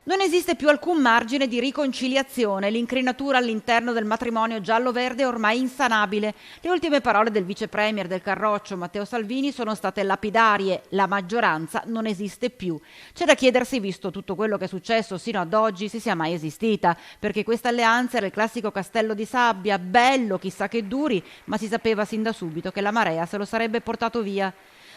Non esiste più alcun margine di riconciliazione, l'incrinatura all'interno del matrimonio giallo-verde è ormai insanabile. Le ultime parole del vice premier del Carroccio, Matteo Salvini, sono state lapidarie: la maggioranza non esiste più. C'è da chiedersi, visto tutto quello che è successo sino ad oggi, se sia mai esistita, perché questa alleanza era il classico castello di sabbia, bello, chissà che duri, ma si sapeva sin da subito che la marea se lo sarebbe portato via.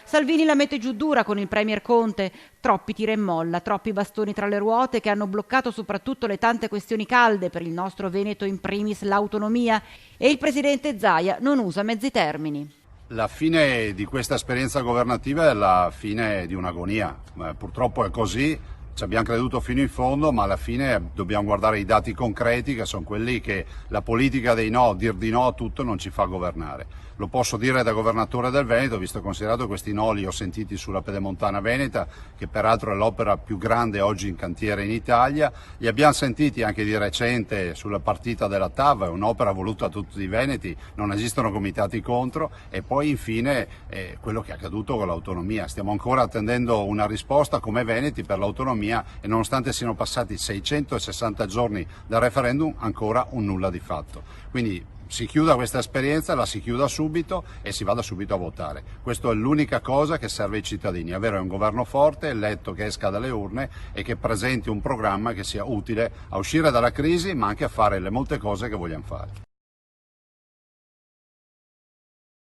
Salvini la mette giù dura con il premier Conte, troppi tira e molla, troppi bastoni tra le ruote che hanno bloccato soprattutto le tante questioni calde, per il nostro Veneto in primis l'autonomia, e il presidente Zaia non usa mezzi termini. La fine di questa esperienza governativa è la fine di un'agonia, purtroppo è così. Ci abbiamo creduto fino in fondo, ma alla fine dobbiamo guardare i dati concreti, che sono quelli che la politica dei no, dir di no a tutto, non ci fa governare. Lo posso dire da governatore del Veneto, visto e considerato questi no li ho sentiti sulla Pedemontana Veneta, che peraltro è l'opera più grande oggi in cantiere in Italia. Li abbiamo sentiti anche di recente sulla partita della TAV, è un'opera voluta a tutti i veneti, non esistono comitati contro. E poi infine quello che è accaduto con l'autonomia. Stiamo ancora attendendo una risposta come veneti per l'autonomia e nonostante siano passati 660 giorni dal referendum ancora un nulla di fatto. Quindi si chiuda questa esperienza, la si chiuda subito e si vada subito a votare. Questa è l'unica cosa che serve ai cittadini, avere un governo forte, eletto, che esca dalle urne e che presenti un programma che sia utile a uscire dalla crisi, ma anche a fare le molte cose che vogliamo fare.